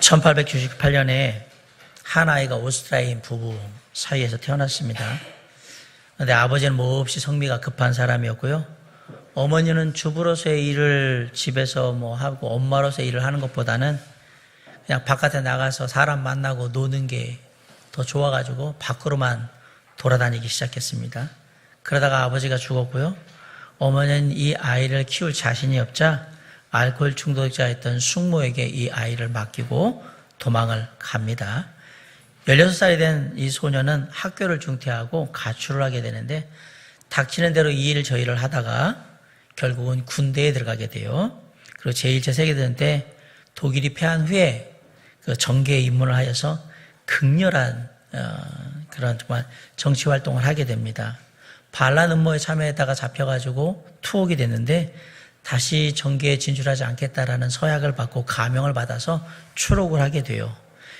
1898년에 한 아이가 오스트리아인 부부 사이에서 태어났습니다. 그런데 아버지는 몹시 성미가 급한 사람이었고요. 어머니는 주부로서의 일을 집에서 하고 엄마로서의 일을 하는 것보다는 그냥 바깥에 나가서 사람 만나고 노는 게 더 좋아가지고 밖으로만 돌아다니기 시작했습니다. 그러다가 아버지가 죽었고요. 어머니는 이 아이를 키울 자신이 없자 알코올 중독자였던 숙모에게 이 아이를 맡기고 도망을 갑니다. 16살이 된 이 소녀는 학교를 중퇴하고 가출을 하게 되는데 닥치는 대로 이 일 저 일을 하다가 결국은 군대에 들어가게 돼요. 그리고 제1차 세계대전 때 독일이 패한 후에 그 정계에 입문을 하여서 극렬한 그런 정말 정치 활동을 하게 됩니다. 반란 음모에 참여했다가 잡혀가지고 투옥이 됐는데 다시 정계에 진출하지 않겠다라는 서약을 받고 감형을 받아서 추록을 하게 돼요.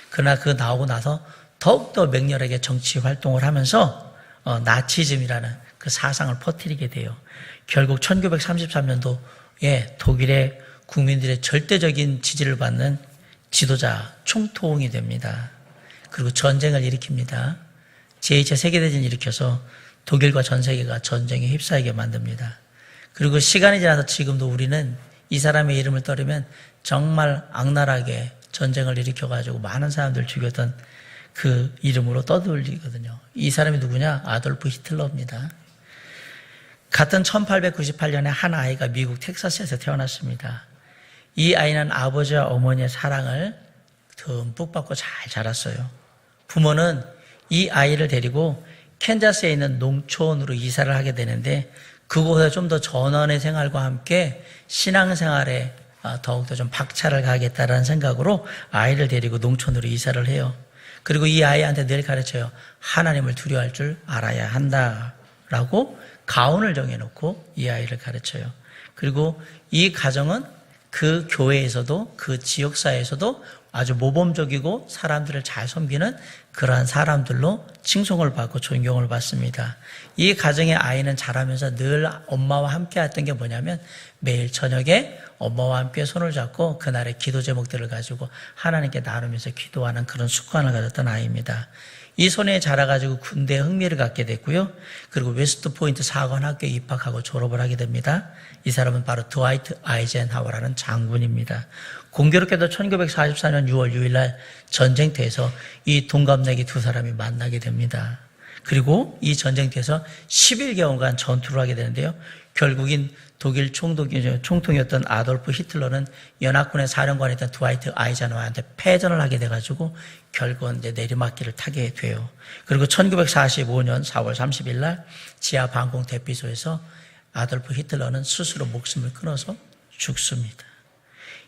그러나 그 나오고 나서 더욱더 맹렬하게 정치 활동을 하면서 나치즘이라는 그 사상을 퍼뜨리게 돼요. 결국 1933년도에 독일의 국민들의 절대적인 지지를 받는 지도자 총통이 됩니다. 그리고 전쟁을 일으킵니다. 제2차 세계대전을 일으켜서 독일과 전 세계가 전쟁에 휩싸이게 만듭니다. 그리고 시간이 지나서 지금도 우리는 이 사람의 이름을 떠르면 정말 악랄하게 전쟁을 일으켜가지고 많은 사람들 죽였던 그 이름으로 떠들리거든요. 이 사람이 누구냐? 아돌프 히틀러입니다. 같은 1898년에 한 아이가 미국 텍사스에서 태어났습니다. 이 아이는 아버지와 어머니의 사랑을 듬뿍 받고 잘 자랐어요. 부모는 이 아이를 데리고 캔자스에 있는 농촌으로 이사를 하게 되는데 그곳에 좀 더 전원의 생활과 함께 신앙생활에 더욱더 좀 박차를 가하겠다라는 생각으로 아이를 데리고 농촌으로 이사를 해요. 그리고 이 아이한테 늘 가르쳐요. 하나님을 두려워할 줄 알아야 한다라고 가훈을 정해놓고 이 아이를 가르쳐요. 그리고 이 가정은 그 교회에서도 그 지역사회에서도 아주 모범적이고 사람들을 잘 섬기는 그러한 사람들로 칭송을 받고 존경을 받습니다. 이 가정의 아이는 자라면서 늘 엄마와 함께 했던 게 뭐냐면 매일 저녁에 엄마와 함께 손을 잡고 그날의 기도 제목들을 가지고 하나님께 나누면서 기도하는 그런 습관을 가졌던 아이입니다. 이 소년이 자라가지고 군대에 흥미를 갖게 됐고요. 그리고 웨스트 포인트 사관학교에 입학하고 졸업을 하게 됩니다. 이 사람은 바로 드와이트 아이젠하워라는 장군입니다. 공교롭게도 1944년 6월 6일 날 전쟁터에서 이 동갑내기 두 사람이 만나게 됩니다. 그리고 이 전쟁터에서 11개월간 전투를 하게 되는데요. 결국인 독일 총통이었던 아돌프 히틀러는 연합군의 사령관이었던 드와이트 아이젠하워한테 패전을 하게 돼가지고 결국은 이제 내리막길을 타게 돼요. 그리고 1945년 4월 30일 날 지하 방공 대피소에서 아돌프 히틀러는 스스로 목숨을 끊어서 죽습니다.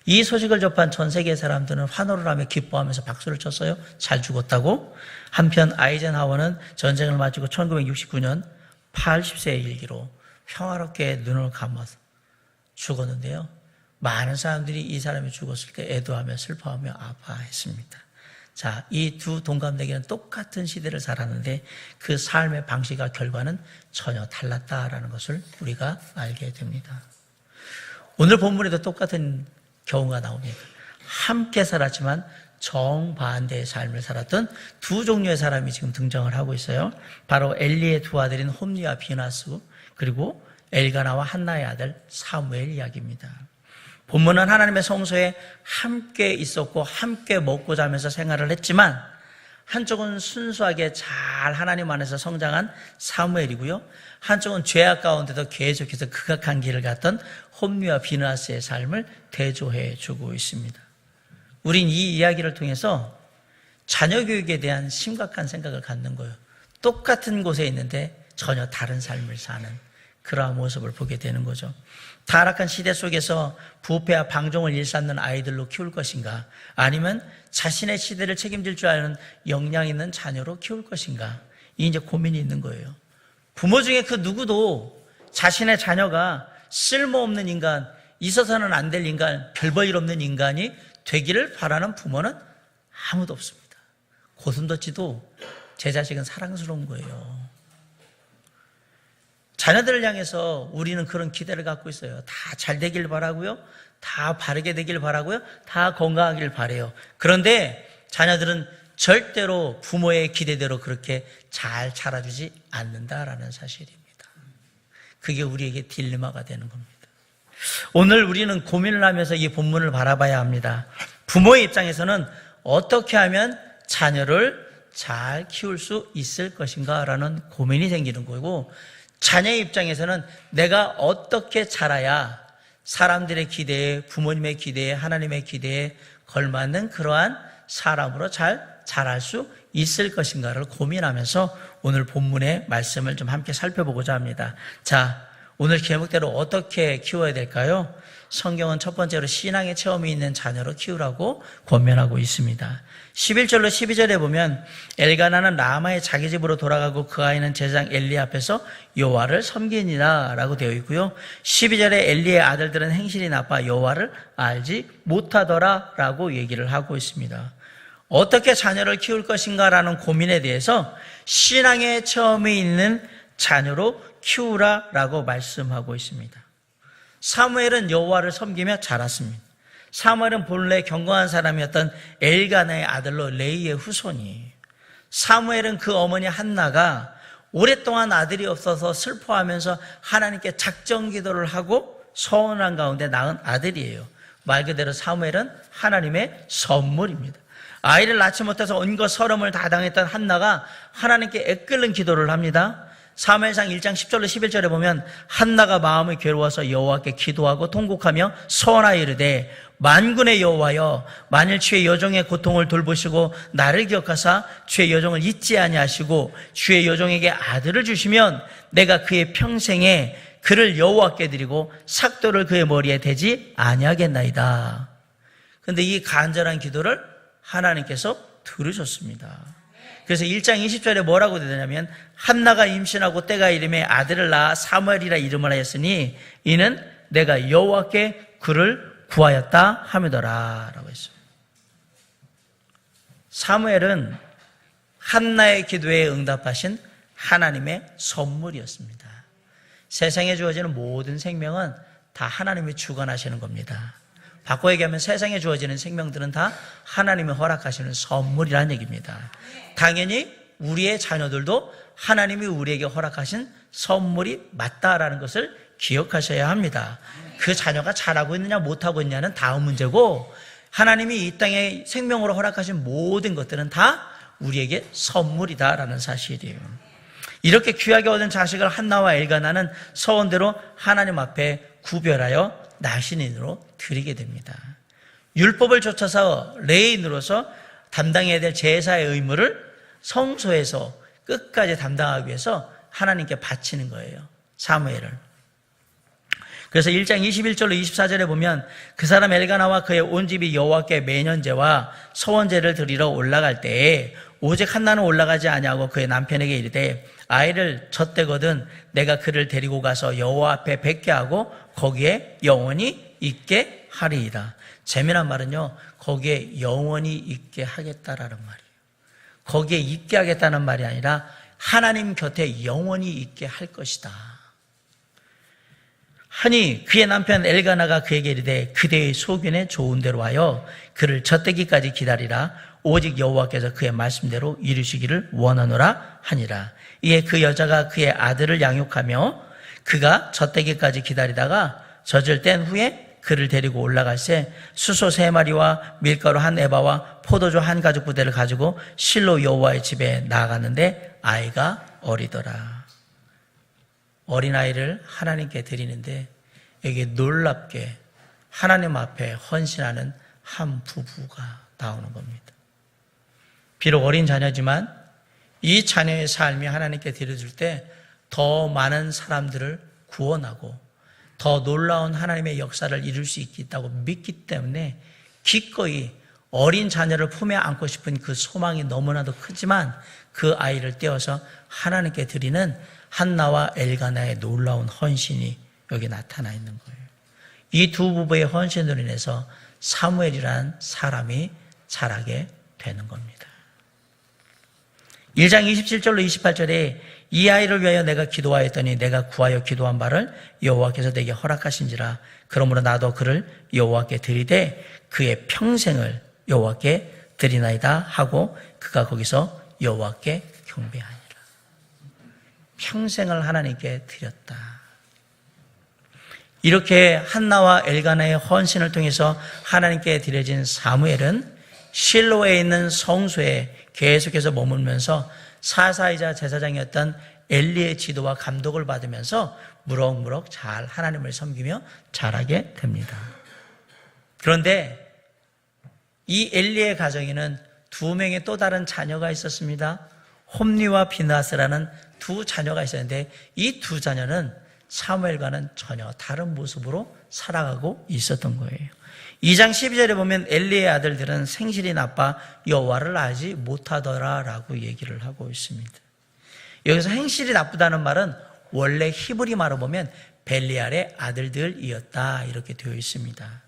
이 소식을 접한 전 세계 사람들은 환호를 하며 기뻐하면서 박수를 쳤어요. 잘 죽었다고. 한편 아이젠하워는 전쟁을 마치고 1969년 80세의 일기로 평화롭게 눈을 감아서 죽었는데요. 많은 사람들이 이 사람이 죽었을 때 애도하며 슬퍼하며 아파했습니다. 자, 이 두 동갑내기는 똑같은 시대를 살았는데 그 삶의 방식과 결과는 전혀 달랐다라는 것을 우리가 알게 됩니다. 오늘 본문에도 똑같은 경우가 나옵니다. 함께 살았지만 정반대의 삶을 살았던 두 종류의 사람이 지금 등장을 하고 있어요. 바로 엘리의 두 아들인 홈리와 비나스, 그리고 엘가나와 한나의 아들 사무엘 이야기입니다. 본문은 하나님의 성소에 함께 있었고 함께 먹고 자면서 생활을 했지만 한쪽은 순수하게 잘 하나님 안에서 성장한 사무엘이고요. 한쪽은 죄악 가운데도 계속해서 극악한 길을 갔던 홈리와 비나스의 삶을 대조해 주고 있습니다. 우린 이 이야기를 통해서 자녀 교육에 대한 심각한 생각을 갖는 거예요. 똑같은 곳에 있는데 전혀 다른 삶을 사는 그러한 모습을 보게 되는 거죠. 타락한 시대 속에서 부패와 방종을 일삼는 아이들로 키울 것인가, 아니면 자신의 시대를 책임질 줄 아는 역량 있는 자녀로 키울 것인가, 이 이제 고민이 있는 거예요. 부모 중에 그 누구도 자신의 자녀가 쓸모없는 인간, 있어서는 안 될 인간, 별 볼 일 없는 인간이 되기를 바라는 부모는 아무도 없습니다. 고슴도치도 제 자식은 사랑스러운 거예요. 자녀들을 향해서 우리는 그런 기대를 갖고 있어요. 다 잘 되길 바라고요. 다 바르게 되길 바라고요. 다 건강하길 바라요. 그런데 자녀들은 절대로 부모의 기대대로 그렇게 잘 자라주지 않는다라는 사실입니다. 그게 우리에게 딜레마가 되는 겁니다. 오늘 우리는 고민을 하면서 이 본문을 바라봐야 합니다. 부모의 입장에서는 어떻게 하면 자녀를 잘 키울 수 있을 것인가 라는 고민이 생기는 거고, 자녀의 입장에서는 내가 어떻게 자라야 사람들의 기대에, 부모님의 기대에, 하나님의 기대에 걸맞는 그러한 사람으로 잘 자랄 수 있을 것인가를 고민하면서 오늘 본문의 말씀을 좀 함께 살펴보고자 합니다. 자, 오늘 제목대로 어떻게 키워야 될까요? 성경은 첫 번째로 신앙의 체험이 있는 자녀로 키우라고 권면하고 있습니다. 11절로 12절에 보면 엘가나는 라마의 자기 집으로 돌아가고 그 아이는 제사장 엘리 앞에서 여호와를 섬기니라 라고 되어 있고요. 12절에 엘리의 아들들은 행실이 나빠 여호와를 알지 못하더라 라고 얘기를 하고 있습니다. 어떻게 자녀를 키울 것인가 라는 고민에 대해서 신앙의 체험이 있는 자녀로 키우라 라고 말씀하고 있습니다. 사무엘은 여호와를 섬기며 자랐습니다. 사무엘은 본래 경건한 사람이었던 엘가나의 아들로 레이의 후손이에요. 사무엘은 그 어머니 한나가 오랫동안 아들이 없어서 슬퍼하면서 하나님께 작정 기도를 하고 서운한 가운데 낳은 아들이에요. 말 그대로 사무엘은 하나님의 선물입니다. 아이를 낳지 못해서 온갖 서름을 다 당했던 한나가 하나님께 애끓는 기도를 합니다. 사무엘상 1장 10절로 11절에 보면 한나가 마음이 괴로워서 여호와께 기도하고 통곡하며 서원하여 이르되 만군의 여호와여, 만일 주의 여종의 고통을 돌보시고 나를 기억하사 주의 여종을 잊지 아니하시고 주의 여종에게 아들을 주시면 내가 그의 평생에 그를 여호와께 드리고 삭도를 그의 머리에 대지 아니하겠나이다. 그런데 이 간절한 기도를 하나님께서 들으셨습니다. 그래서 1장 20절에 뭐라고 되냐면 한나가 임신하고 때가 이름에 아들을 낳아 사무엘이라 이름을 하였으니 이는 내가 여호와께 그를 구하였다 하미더라 라고 했습니다. 사무엘은 한나의 기도에 응답하신 하나님의 선물이었습니다. 세상에 주어지는 모든 생명은 다 하나님이 주관하시는 겁니다. 바꿔 얘기하면 세상에 주어지는 생명들은 다 하나님이 허락하시는 선물이라는 얘기입니다. 당연히 우리의 자녀들도 하나님이 우리에게 허락하신 선물이 맞다라는 것을 기억하셔야 합니다. 그 자녀가 잘하고 있느냐 못하고 있느냐는 다음 문제고, 하나님이 이 땅에 생명으로 허락하신 모든 것들은 다 우리에게 선물이다라는 사실이에요. 이렇게 귀하게 얻은 자식을 한나와 엘가나는 서원대로 하나님 앞에 구별하여 나신인으로 드리게 됩니다. 율법을 좇아서 레인으로서 담당해야 될 제사의 의무를 성소에서 끝까지 담당하기 위해서 하나님께 바치는 거예요, 사무엘을. 그래서 1장 21절로 24절에 보면 그 사람 엘가나와 그의 온 집이 여호와께 매년제와 서원제를 드리러 올라갈 때에 오직 한나는 올라가지 아니하고 그의 남편에게 이르되 아이를 젖대거든 내가 그를 데리고 가서 여호와 앞에 뵙게 하고 거기에 영원히 있게 하리이다. 재미난 말은요, 거기에 영원히 있게 하겠다라는 말이에요. 거기에 있게 하겠다는 말이 아니라 하나님 곁에 영원히 있게 할 것이다. 하니 그의 남편 엘가나가 그에게 이르되 그대의 소견에 좋은 대로 하여 그를 젖대기까지 기다리라. 오직 여호와께서 그의 말씀대로 이루시기를 원하노라 하니라. 이에 그 여자가 그의 아들을 양육하며 그가 젖대기까지 기다리다가 젖을 뗀 후에 그를 데리고 올라갈새 수소 3마리와 밀가루 1에바와 포도주 1가죽 부대를 가지고 실로 여호와의 집에 나아갔는데 아이가 어리더라. 어린아이를 하나님께 드리는데 여기 놀랍게 하나님 앞에 헌신하는 한 부부가 나오는 겁니다. 비록 어린 자녀지만 이 자녀의 삶이 하나님께 드려줄 때 더 많은 사람들을 구원하고 더 놀라운 하나님의 역사를 이룰 수 있다고 믿기 때문에 기꺼이 어린 자녀를 품에 안고 싶은 그 소망이 너무나도 크지만 그 아이를 떼어서 하나님께 드리는 한나와 엘가나의 놀라운 헌신이 여기 나타나 있는 거예요. 이 두 부부의 헌신으로 인해서 사무엘이라는 사람이 자라게 되는 겁니다. 1장 27절로 28절에 이 아이를 위하여 내가 기도하였더니 내가 구하여 기도한 바를 여호와께서 내게 허락하신지라. 그러므로 나도 그를 여호와께 드리되 그의 평생을 여호와께 드리나이다 하고 그가 거기서 여호와께 경배하니라. 평생을 하나님께 드렸다. 이렇게 한나와 엘가나의 헌신을 통해서 하나님께 드려진 사무엘은 실로에 있는 성소에 계속해서 머물면서 사사이자 제사장이었던 엘리의 지도와 감독을 받으면서 무럭무럭 잘 하나님을 섬기며 자라게 됩니다. 그런데 이 엘리의 가정에는 두 명의 또 다른 자녀가 있었습니다. 홈리와 비나스라는 두 자녀가 있었는데 이 두 자녀는 사무엘과는 전혀 다른 모습으로 살아가고 있었던 거예요. 2장 12절에 보면 엘리의 아들들은 생실이 나빠 여호와를 알지 못하더라라고 얘기를 하고 있습니다. 여기서 행실이 나쁘다는 말은 원래 히브리 말로 보면 벨리알의 아들들이었다 이렇게 되어 있습니다.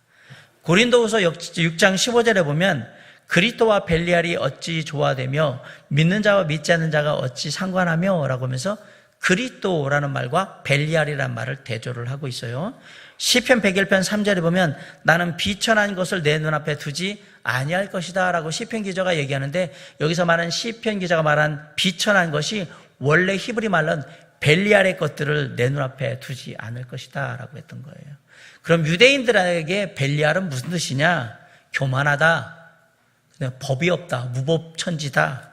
고린도후서 6장 15절에 보면 그리스도와 벨리알이 어찌 조화되며 믿는 자와 믿지 않는 자가 어찌 상관하며 라고 하면서 그리스도라는 말과 벨리알이라는 말을 대조를 하고 있어요. 시편 101편 3절에 보면 나는 비천한 것을 내 눈앞에 두지 아니할 것이다 라고 시편 기자가 얘기하는데 여기서 말한 시편 기자가 말한 비천한 것이 원래 히브리 말로는 벨리알의 것들을 내 눈앞에 두지 않을 것이다 라고 했던 거예요. 그럼 유대인들에게 벨리알은 무슨 뜻이냐? 교만하다, 법이 없다, 무법천지다,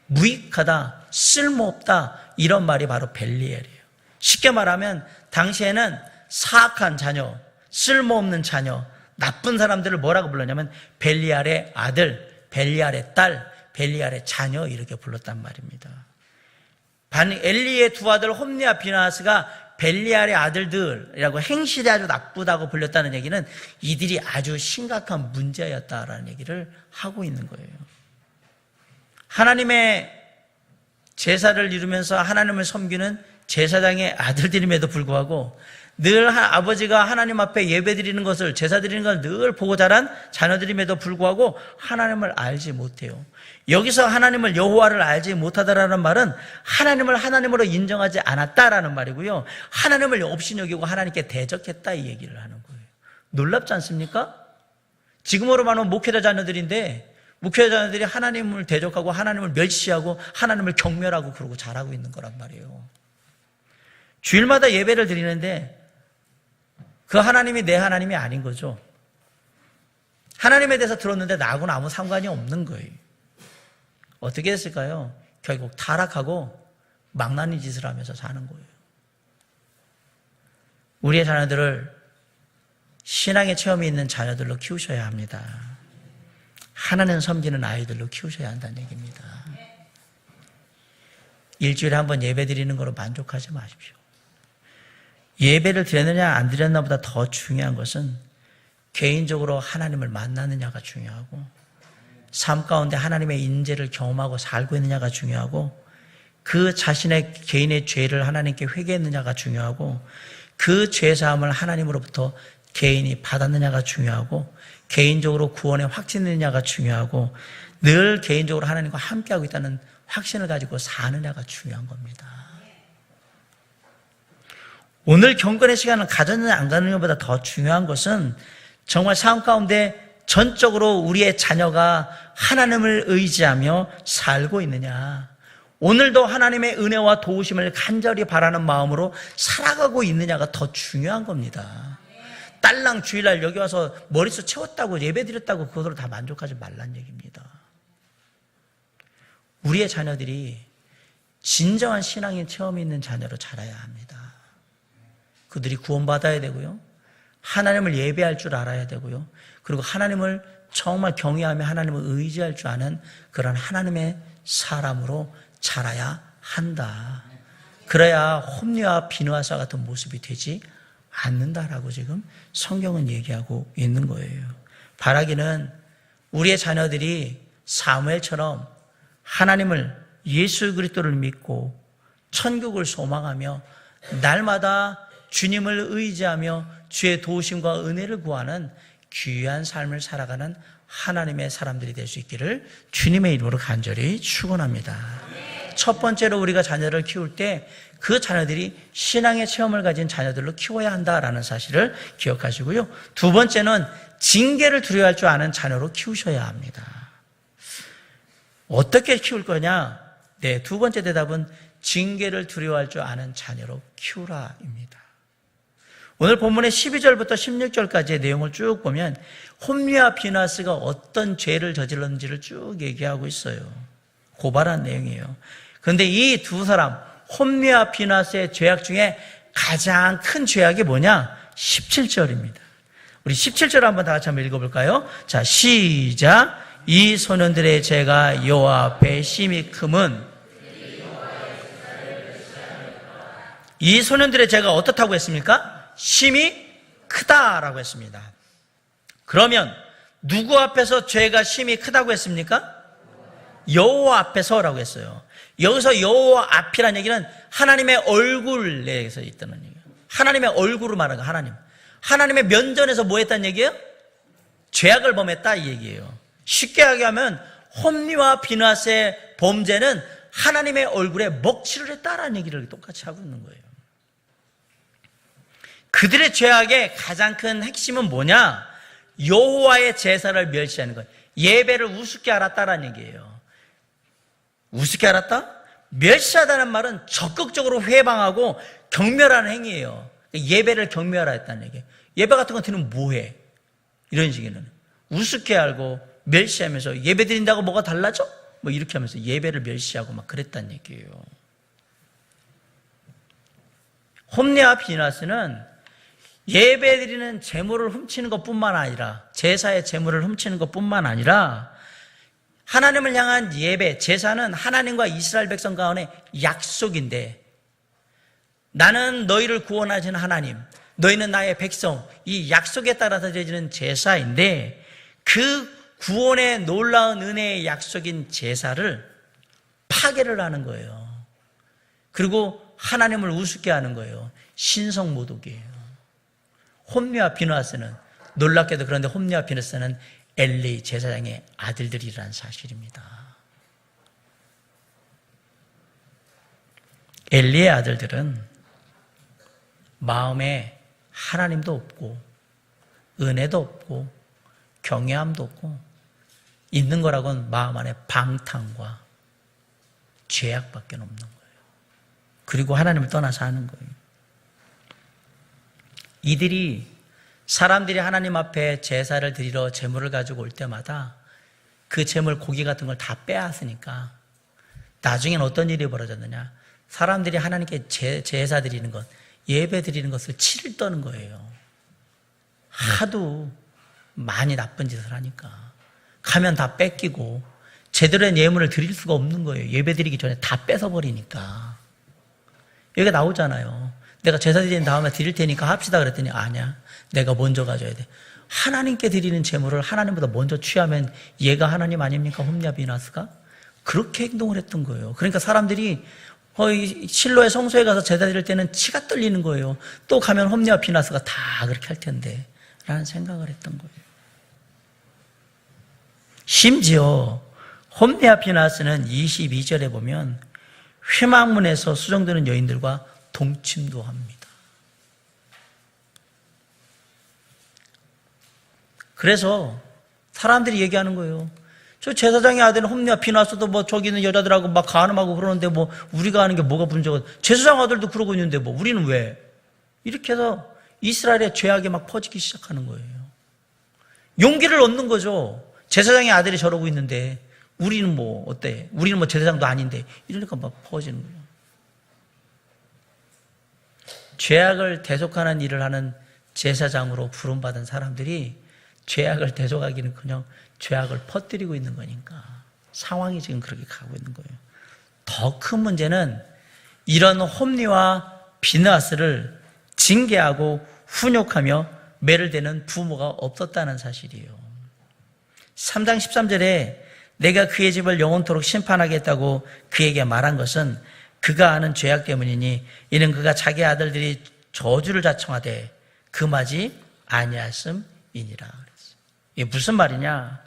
무익하다, 쓸모없다 이런 말이 바로 벨리알이에요. 쉽게 말하면 당시에는 사악한 자녀, 쓸모없는 자녀, 나쁜 사람들을 뭐라고 불렀냐면 벨리알의 아들, 벨리알의 딸, 벨리알의 자녀 이렇게 불렀단 말입니다. 엘리의 두 아들 홈리와 비나스가 벨리알의 아들들이라고 행실이 아주 나쁘다고 불렸다는 얘기는 이들이 아주 심각한 문제였다라는 얘기를 하고 있는 거예요. 하나님의 제사를 이루면서 하나님을 섬기는 제사장의 아들들임에도 불구하고 늘 아버지가 하나님 앞에 예배 드리는 것을, 제사 드리는 걸 늘 보고 자란 자녀들임에도 불구하고 하나님을 알지 못해요. 여기서 하나님을 여호와를 알지 못하다라는 말은 하나님을 하나님으로 인정하지 않았다라는 말이고요. 하나님을 없이 여기고 하나님께 대적했다 이 얘기를 하는 거예요. 놀랍지 않습니까? 지금으로 말하면 목회자 자녀들인데 목회자 자녀들이 하나님을 대적하고 하나님을 멸시하고 하나님을 경멸하고 그러고 자라고 있는 거란 말이에요. 주일마다 예배를 드리는데 그 하나님이 내 하나님이 아닌 거죠. 하나님에 대해서 들었는데 나하고는 아무 상관이 없는 거예요. 어떻게 했을까요? 결국 타락하고 망나니 짓을 하면서 사는 거예요. 우리의 자녀들을 신앙의 체험이 있는 자녀들로 키우셔야 합니다. 하나님 섬기는 아이들로 키우셔야 한다는 얘기입니다. 일주일에 한 번 예배 드리는 거로 만족하지 마십시오. 예배를 드렸느냐 안 드렸나 보다 더 중요한 것은 개인적으로 하나님을 만나느냐가 중요하고 삶 가운데 하나님의 인재를 경험하고 살고 있느냐가 중요하고 그 자신의 개인의 죄를 하나님께 회개했느냐가 중요하고 그 죄사함을 하나님으로부터 개인이 받았느냐가 중요하고 개인적으로 구원에 확신느냐가 중요하고 늘 개인적으로 하나님과 함께하고 있다는 확신을 가지고 사느냐가 중요한 겁니다. 오늘 경건의 시간을 가졌느냐 안 가느냐보다 더 중요한 것은 정말 삶 가운데 전적으로 우리의 자녀가 하나님을 의지하며 살고 있느냐, 오늘도 하나님의 은혜와 도우심을 간절히 바라는 마음으로 살아가고 있느냐가 더 중요한 겁니다. 딸랑 주일날 여기 와서 머릿수 채웠다고 예배드렸다고 그것으로 다 만족하지 말란 얘기입니다. 우리의 자녀들이 진정한 신앙의 체험이 있는 자녀로 자라야 합니다. 그들이 구원받아야 되고요, 하나님을 예배할 줄 알아야 되고요, 그리고 하나님을 정말 경외하며 하나님을 의지할 줄 아는 그런 하나님의 사람으로 자라야 한다. 그래야 홈리와 비느하사 같은 모습이 되지 않는다라고 지금 성경은 얘기하고 있는 거예요. 바라기는 우리의 자녀들이 사무엘처럼 하나님을, 예수 그리스도를 믿고 천국을 소망하며 날마다 주님을 의지하며 주의 도우심과 은혜를 구하는 귀한 삶을 살아가는 하나님의 사람들이 될 수 있기를 주님의 이름으로 간절히 축원합니다. 첫 번째로 우리가 자녀를 키울 때 그 자녀들이 신앙의 체험을 가진 자녀들로 키워야 한다라는 사실을 기억하시고요. 두 번째는 징계를 두려워할 줄 아는 자녀로 키우셔야 합니다. 어떻게 키울 거냐? 네, 두 번째 대답은 징계를 두려워할 줄 아는 자녀로 키우라입니다. 오늘 본문의 12절부터 16절까지의 내용을 쭉 보면 홈리와 비나스가 어떤 죄를 저질렀는지를 쭉 얘기하고 있어요. 고발한 내용이에요. 그런데 이 두 사람, 홈리와 비나스의 죄악 중에 가장 큰 죄악이 뭐냐? 17절입니다. 우리 17절 한번 다 같이 한번 읽어볼까요? 자, 시작. 이 소년들의 죄가 여호와 앞에 심히 크면 이 소년들의 죄가 어떻다고 했습니까? 심히 크다라고 했습니다. 그러면 누구 앞에서 죄가 심히 크다고 했습니까? 여호와 앞에서라고 했어요. 여기서 여호와 앞이라는 얘기는 하나님의 얼굴 내에서 있다는 얘기예요. 하나님의 얼굴을 말하는 거예요. 하나님의 면전에서 뭐 했다는 얘기예요? 죄악을 범했다 이 얘기예요. 쉽게 하면 홈리와 비나스의 범죄는 하나님의 얼굴에 먹칠을 했다라는 얘기를 똑같이 하고 있는 거예요. 그들의 죄악의 가장 큰 핵심은 뭐냐? 여호와의 제사를 멸시하는 거예요. 예배를 우습게 알았다라는 얘기예요. 우습게 알았다? 멸시하다는 말은 적극적으로 회방하고 경멸하는 행위예요. 예배를 경멸하라 했다는 얘기예요. 예배 같은 거 드리면 뭐해? 이런 식에는 우습게 알고 멸시하면서 예배 드린다고 뭐가 달라져? 뭐 이렇게 하면서 예배를 멸시하고 막 그랬다는 얘기예요. 홈리와 비나스는 예배 드리는 재물을 훔치는 것뿐만 아니라 제사의 재물을 훔치는 것뿐만 아니라 하나님을 향한 예배, 제사는 하나님과 이스라엘 백성 가운데 약속인데 나는 너희를 구원하시는 하나님, 너희는 나의 백성, 이 약속에 따라서 드려지는 제사인데 그 구원의 놀라운 은혜의 약속인 제사를 파괴를 하는 거예요. 그리고 하나님을 우습게 하는 거예요. 신성모독이에요. 홈리와 비나스는 놀랍게도 그런데 홈리와 비나스는 엘리 제사장의 아들들이라는 사실입니다. 엘리의 아들들은 마음에 하나님도 없고 은혜도 없고 경외함도 없고 있는 거라고는 마음 안에 방탕과 죄악밖에 없는 거예요. 그리고 하나님을 떠나서 하는 거예요. 이들이 사람들이 하나님 앞에 제사를 드리러 제물을 가지고 올 때마다 그 제물 고기 같은 걸 다 빼앗으니까 나중엔 어떤 일이 벌어졌느냐? 사람들이 하나님께 제사 드리는 것, 예배 드리는 것을 치를 떠는 거예요. 하도 많이 나쁜 짓을 하니까 가면 다 뺏기고 제대로 된 예물을 드릴 수가 없는 거예요. 예배 드리기 전에 다 뺏어버리니까. 여기가 나오잖아요. 내가 제사 드린 다음에 드릴 테니까 합시다 그랬더니 아니야. 내가 먼저 가져야 돼. 하나님께 드리는 제물을 하나님보다 먼저 취하면 얘가 하나님 아닙니까? 홈리와 비나스가? 그렇게 행동을 했던 거예요. 그러니까 사람들이 실로의 성소에 가서 제사 드릴 때는 치가 떨리는 거예요. 또 가면 홈리와 비나스가 다 그렇게 할 텐데 라는 생각을 했던 거예요. 심지어 홈리와 비나스는 22절에 보면 회막문에서 수정되는 여인들과 동침도 합니다. 그래서 사람들이 얘기하는 거예요. 저 제사장의 아들은 홈리와 비나스도 뭐 저기 있는 여자들하고 막 간음하고 그러는데 뭐 우리가 하는 게 뭐가 문제가, 제사장 아들도 그러고 있는데 뭐 우리는 왜? 이렇게 해서 이스라엘의 죄악이 막 퍼지기 시작하는 거예요. 용기를 얻는 거죠. 제사장의 아들이 저러고 있는데 우리는 뭐 어때? 우리는 뭐 제사장도 아닌데 이러니까 막 퍼지는 거예요. 죄악을 대속하는 일을 하는 제사장으로 부름받은 사람들이 죄악을 대속하기는커녕 죄악을 퍼뜨리고 있는 거니까 상황이 지금 그렇게 가고 있는 거예요. 더 큰 문제는 이런 홈리와 비나스를 징계하고 훈육하며 매를 대는 부모가 없었다는 사실이에요. 3장 13절에 내가 그의 집을 영원토록 심판하겠다고 그에게 말한 것은 그가 하는 죄악 때문이니 이는 그가 자기 아들들이 저주를 자청하되 금하지 아니하였음이니라. 이게 무슨 말이냐?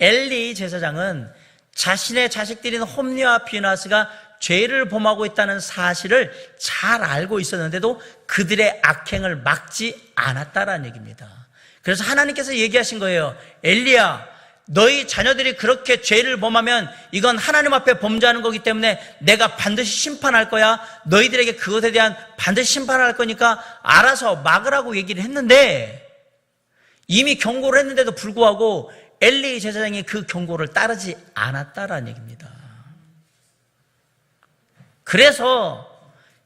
엘리 제사장은 자신의 자식들인 홈리와 비나스가 죄를 범하고 있다는 사실을 잘 알고 있었는데도 그들의 악행을 막지 않았다라는 얘기입니다. 그래서 하나님께서 얘기하신 거예요. 엘리야, 너희 자녀들이 그렇게 죄를 범하면 이건 하나님 앞에 범죄하는 거기 때문에 내가 반드시 심판할 거야. 너희들에게 그것에 대한 반드시 심판할 거니까 알아서 막으라고 얘기를 했는데, 이미 경고를 했는데도 불구하고 엘리 제사장이 그 경고를 따르지 않았다라는 얘기입니다. 그래서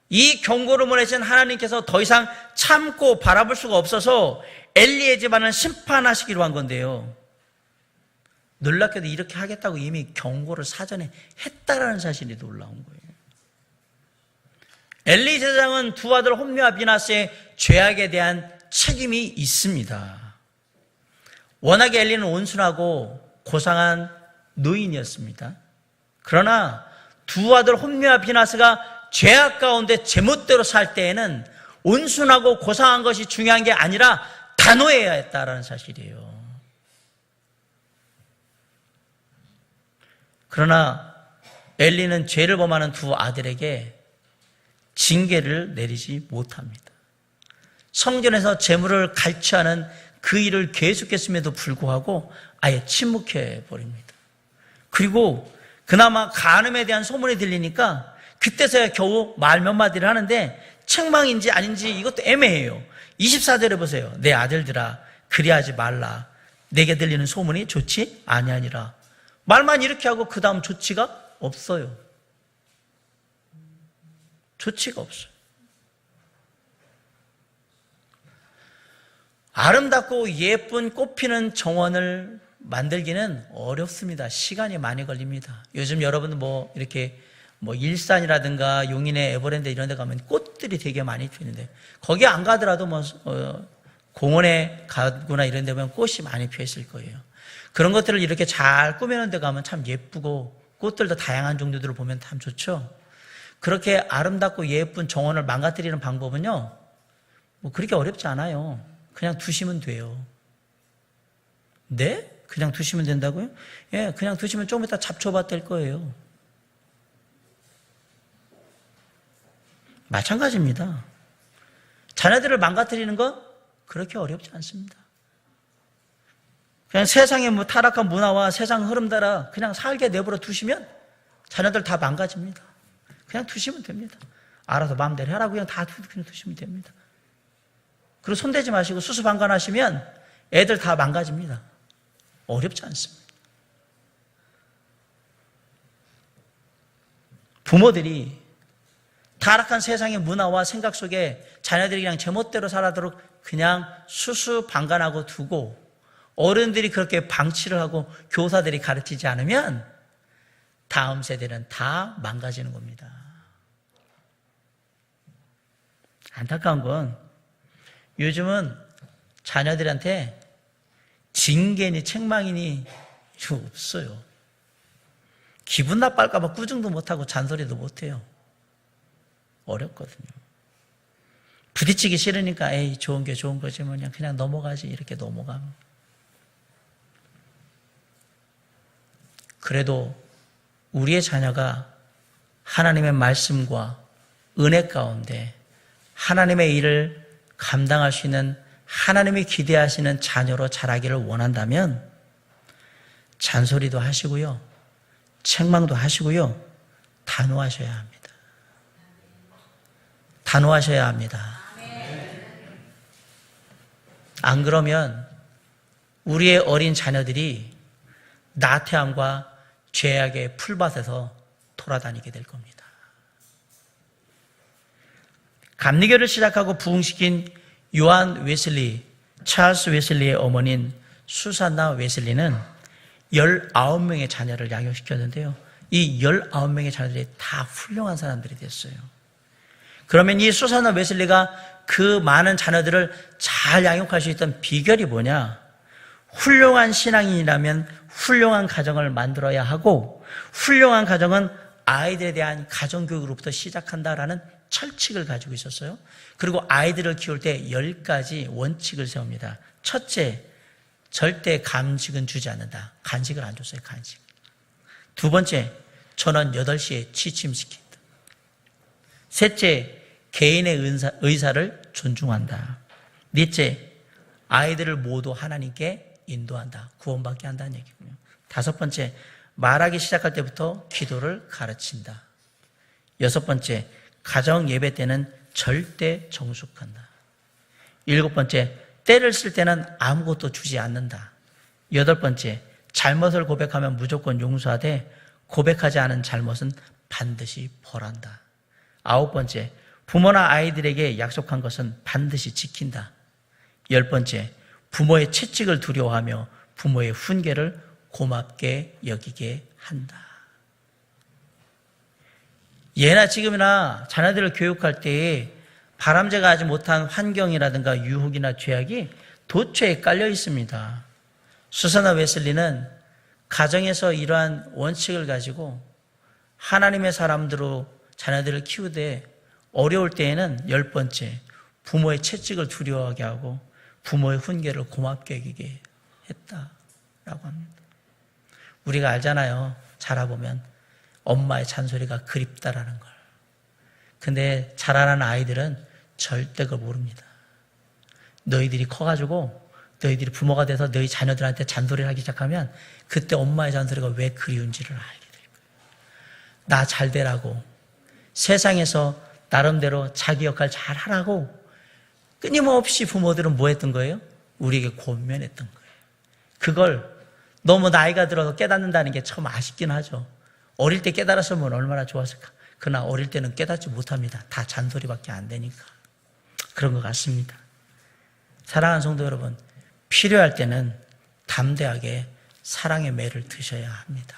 이 경고를 보내신 하나님께서 더 이상 참고 바라볼 수가 없어서 엘리의 집안을 심판하시기로 한 건데요. 놀랍게도 이렇게 하겠다고 이미 경고를 사전에 했다라는 사실이 놀라운 거예요. 엘리 제사장은 두 아들 홈리와 비나스의 죄악에 대한 책임이 있습니다. 워낙에 엘리는 온순하고 고상한 노인이었습니다. 그러나 두 아들 홈리와 비나스가 죄악 가운데 제멋대로 살 때에는 온순하고 고상한 것이 중요한 게 아니라 단호해야 했다라는 사실이에요. 그러나 엘리는 죄를 범하는 두 아들에게 징계를 내리지 못합니다. 성전에서 제물을 갈취하는 그 일을 계속했음에도 불구하고 아예 침묵해 버립니다. 그리고 그나마 간음에 대한 소문이 들리니까 그때서야 겨우 말 몇 마디를 하는데 책망인지 아닌지 이것도 애매해요. 24절에 보세요. 내 아들들아, 그리하지 말라. 내게 들리는 소문이 좋지 아니하니라. 말만 이렇게 하고 그 다음 조치가 없어요. 조치가 없어요. 아름답고 예쁜 꽃피는 정원을 만들기는 어렵습니다. 시간이 많이 걸립니다. 요즘 여러분 이렇게 일산이라든가 용인의 에버랜드 이런 데 가면 꽃들이 되게 많이 피는데, 거기 안 가더라도 공원에 가거나 이런 데 보면 꽃이 많이 피 있을 거예요. 그런 것들을 이렇게 잘 꾸며놓은 데 가면 참 예쁘고 꽃들도 다양한 종류들을 보면 참 좋죠. 그렇게 아름답고 예쁜 정원을 망가뜨리는 방법은요, 그렇게 어렵지 않아요. 그냥 두시면 돼요. 네? 그냥 두시면 된다고요? 예, 그냥 두시면 조금 이따 잡초밭 될 거예요. 마찬가지입니다. 자녀들을 망가뜨리는 건 그렇게 어렵지 않습니다. 그냥 세상의 타락한 문화와 세상 흐름 따라 그냥 살게 내버려 두시면 자녀들 다 망가집니다. 그냥 두시면 됩니다. 알아서 마음대로 하라고 그냥 그냥 두시면 됩니다. 그리고 손대지 마시고 수수방관하시면 애들 다 망가집니다. 어렵지 않습니다. 부모들이 타락한 세상의 문화와 생각 속에 자녀들이 그냥 제멋대로 살아도록 그냥 수수방관하고 두고 어른들이 그렇게 방치를 하고 교사들이 가르치지 않으면 다음 세대는 다 망가지는 겁니다. 안타까운 건 요즘은 자녀들한테 징계니 책망이니 없어요. 기분 나빠할까 봐 꾸중도 못하고 잔소리도 못해요. 어렵거든요. 부딪히기 싫으니까 에이 좋은 게 좋은 거지 그냥 넘어가지 이렇게 넘어가면. 그래도 우리의 자녀가 하나님의 말씀과 은혜 가운데 하나님의 일을 감당할 수 있는 하나님이 기대하시는 자녀로 자라기를 원한다면 잔소리도 하시고요, 책망도 하시고요, 단호하셔야 합니다. 단호하셔야 합니다. 안 그러면 우리의 어린 자녀들이 나태함과 죄악의 풀밭에서 돌아다니게 될 겁니다. 감리교를 시작하고 부흥시킨 요한 웨슬리, 찰스 웨슬리의 어머니인 수산나 웨슬리는 19명의 자녀를 양육시켰는데요. 이 19명의 자녀들이 다 훌륭한 사람들이 됐어요. 그러면 이 수산나 웨슬리가 그 많은 자녀들을 잘 양육할 수 있던 비결이 뭐냐? 훌륭한 신앙인이라면 훌륭한 가정을 만들어야 하고, 훌륭한 가정은 아이들에 대한 가정교육으로부터 시작한다라는 철칙을 가지고 있었어요. 그리고 아이들을 키울 때 10가지 원칙을 세웁니다. 첫째, 절대 간식은 주지 않는다. 간식을 안 줬어요. 간식. 두 번째, 전원 8시에 취침시킨다. 셋째, 개인의 의사를 존중한다. 넷째, 아이들을 모두 하나님께 인도한다. 구원받게 한다는 얘기군요. 다섯 번째, 말하기 시작할 때부터 기도를 가르친다. 여섯 번째, 가정 예배 때는 절대 정숙한다. 일곱 번째, 때를 쓸 때는 아무것도 주지 않는다. 여덟 번째, 잘못을 고백하면 무조건 용서하되 고백하지 않은 잘못은 반드시 벌한다. 아홉 번째, 부모나 아이들에게 약속한 것은 반드시 지킨다. 열 번째, 부모의 채찍을 두려워하며 부모의 훈계를 고맙게 여기게 한다. 예나 지금이나 자녀들을 교육할 때에 바람직하지 못한 환경이라든가 유혹이나 죄악이 도처에 깔려 있습니다. 수사나 웨슬리는 가정에서 이러한 원칙을 가지고 하나님의 사람들로 자녀들을 키우되 어려울 때에는 열 번째, 부모의 채찍을 두려워하게 하고 부모의 훈계를 고맙게 여기게 했다라고 합니다. 우리가 알잖아요. 자라보면 엄마의 잔소리가 그립다라는 걸. 근데 자라는 아이들은 절대 그걸 모릅니다. 너희들이 커가지고 너희들이 부모가 돼서 너희 자녀들한테 잔소리를 하기 시작하면 그때 엄마의 잔소리가 왜 그리운지를 알게 될 거예요. 나 잘 되라고, 세상에서 나름대로 자기 역할 잘 하라고 끊임없이 부모들은 뭐 했던 거예요? 우리에게 권면했던 거예요. 그걸 너무 나이가 들어서 깨닫는다는 게 참 아쉽긴 하죠. 어릴 때 깨달았으면 얼마나 좋았을까. 그러나 어릴 때는 깨닫지 못합니다. 다 잔소리밖에 안 되니까. 그런 것 같습니다. 사랑하는 성도 여러분, 필요할 때는 담대하게 사랑의 매를 드셔야 합니다.